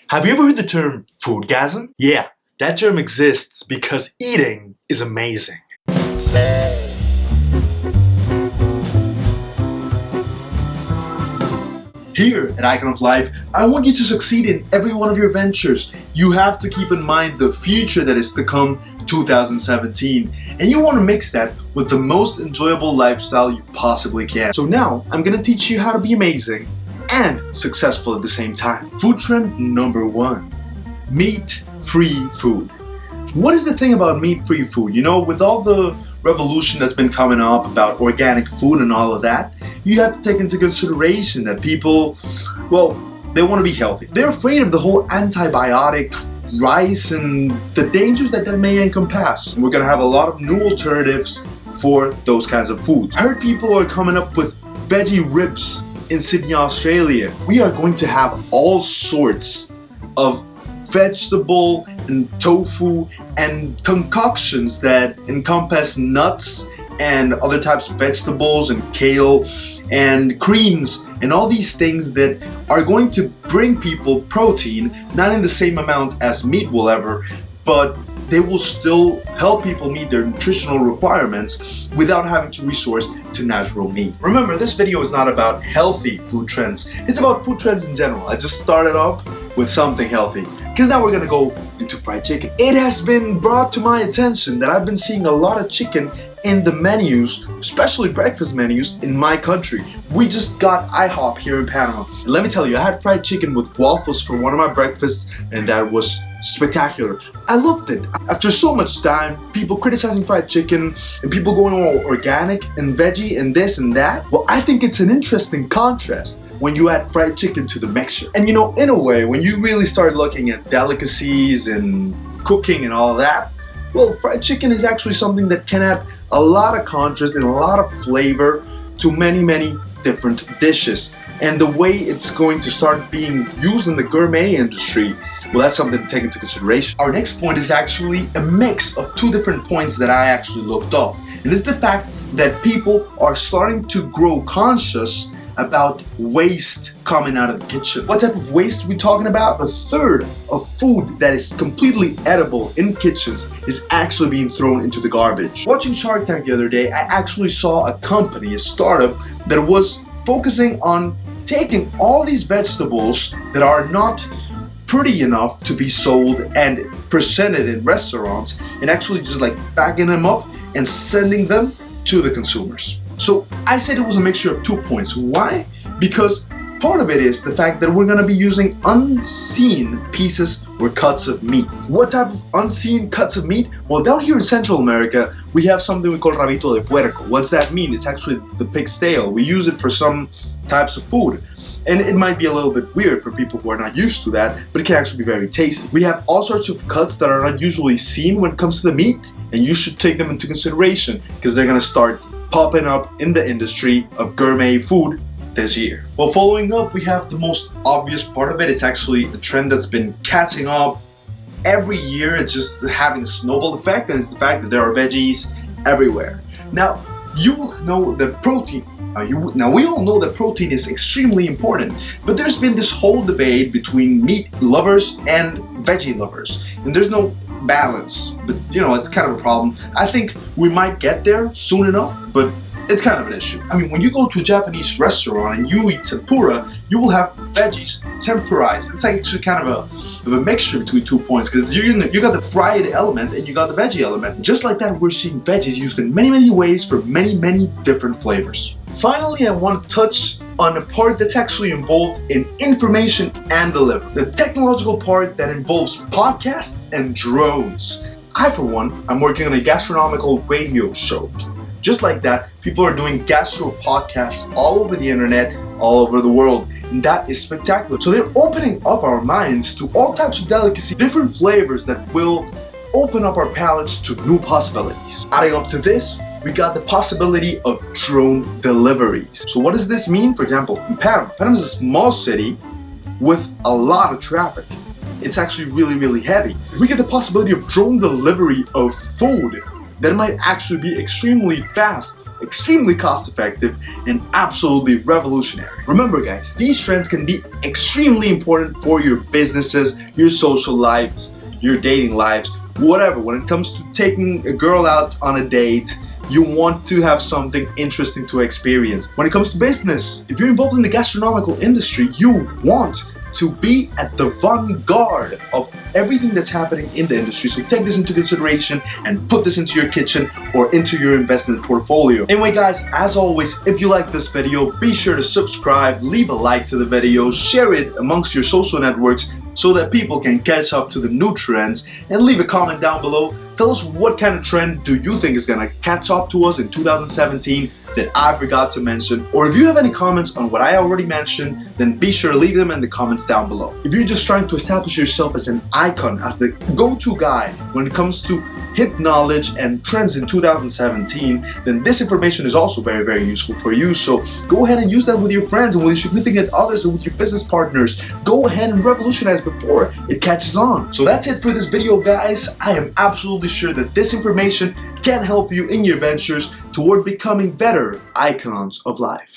Have you ever heard the term foodgasm? Yeah, that term exists because eating is amazing. Here at Icon of Life, I want you to succeed in every one of your ventures. You have to keep in mind the future that is to come 2017, and you want to mix that with the most enjoyable lifestyle you possibly can. So now, I'm gonna teach you how to be amazing and successful at the same time. Food trend number 1, meat-free food. What is the thing about meat-free food? You know, with all the revolution that's been coming up about organic food and all of that, you have to take into consideration that people, well, they want to be healthy. They're afraid of the whole antibiotic rise and the dangers that may encompass. And we're gonna have a lot of new alternatives for those kinds of foods. I heard people are coming up with veggie ribs in Sydney, Australia. We are going to have all sorts of vegetable and tofu and concoctions that encompass nuts and other types of vegetables and kale and creams and all these things that are going to bring people protein, not in the same amount as meat will ever, but they will still help people meet their nutritional requirements without having to resource to natural meat. Remember, this video is not about healthy food trends. It's about food trends in general. I just started off with something healthy, because now we're gonna go into fried chicken. It has been brought to my attention that I've been seeing a lot of chicken in the menus, especially breakfast menus in my country. We just got IHOP here in Panama. And let me tell you, I had fried chicken with waffles for one of my breakfasts, and that was spectacular. I loved it. After so much time, people criticizing fried chicken and people going all organic and veggie and this and that, well, I think it's an interesting contrast when you add fried chicken to the mixture. And you know, in a way, when you really start looking at delicacies and cooking and all of that, well, fried chicken is actually something that can add a lot of contrast and a lot of flavor to many, many different dishes. And the way it's going to start being used in the gourmet industry, well, that's something to take into consideration. Our next point is actually a mix of two different points that I actually looked up. And it's the fact that people are starting to grow conscious about waste coming out of the kitchen. What type of waste are we talking about? A third of food that is completely edible in kitchens is actually being thrown into the garbage. Watching Shark Tank the other day, I actually saw a company, a startup, that was focusing on taking all these vegetables that are not pretty enough to be sold and presented in restaurants and actually just like bagging them up and sending them to the consumers. So I said it was a mixture of 2 points. Why? Because part of it is the fact that we're going to be using unseen pieces or cuts of meat. What type of unseen cuts of meat? Well, down here in Central America, we have something we call rabito de puerco. What's that mean? It's actually the pig's tail. We use it for some types of food. And it might be a little bit weird for people who are not used to that, but it can actually be very tasty. We have all sorts of cuts that are not usually seen when it comes to the meat, and you should take them into consideration because they're going to start popping up in the industry of gourmet food this year. Well, following up, we have the most obvious part of it. It's actually a trend that's been catching up every year. It's just having a snowball effect, and it's the fact that there are veggies everywhere. Now, you know that protein. Now, we all know that protein is extremely important, but there's been this whole debate between meat lovers and veggie lovers, and there's no balance, but you know, it's kind of a problem. I think we might get there soon enough, but it's kind of an issue. I mean, when you go to a Japanese restaurant and you eat tempura, you will have veggies tempurized. It's actually kind of a mixture between 2 points, because you got the fried element and you got the veggie element. Just like that, we're seeing veggies used in many, many ways for many, many different flavors. Finally, I want to touch on a part that's actually involved in information and delivery. The technological part that involves podcasts and drones. I, for one, I'm working on a gastronomical radio show. Just like that, people are doing gastro podcasts all over the internet, all over the world, and that is spectacular. So they're opening up our minds to all types of delicacy, different flavors that will open up our palates to new possibilities. Adding up to this, we got the possibility of drone deliveries. So what does this mean? For example, in Panama. Panama is a small city with a lot of traffic. It's actually really, really heavy. If we get the possibility of drone delivery of food, that might actually be extremely fast extremely cost effective, and absolutely revolutionary. Remember guys, these trends can be extremely important for your businesses, your social lives, your dating lives, whatever. When it comes to taking a girl out on a date, you want to have something interesting to experience. When it comes to business, if you're involved in the gastronomical industry, you want to be at the vanguard of everything that's happening in the industry. So take this into consideration and put this into your kitchen or into your investment portfolio. Anyway guys, as always, if you like this video, be sure to subscribe, leave a like to the video, share it amongst your social networks so that people can catch up to the new trends, and leave a comment down below. Tell us what kind of trend do you think is gonna catch up to us in 2017 that I forgot to mention, or if you have any comments on what I already mentioned, then be sure to leave them in the comments down below. If you're just trying to establish yourself as an icon, as the go-to guy when it comes to hip knowledge and trends in 2017, then this information is also very, very useful for you. So go ahead and use that with your friends and with your significant others and with your business partners. Go ahead and revolutionize before it catches on. So that's it for this video guys. I am absolutely sure that this information can help you in your ventures toward becoming better icons of life.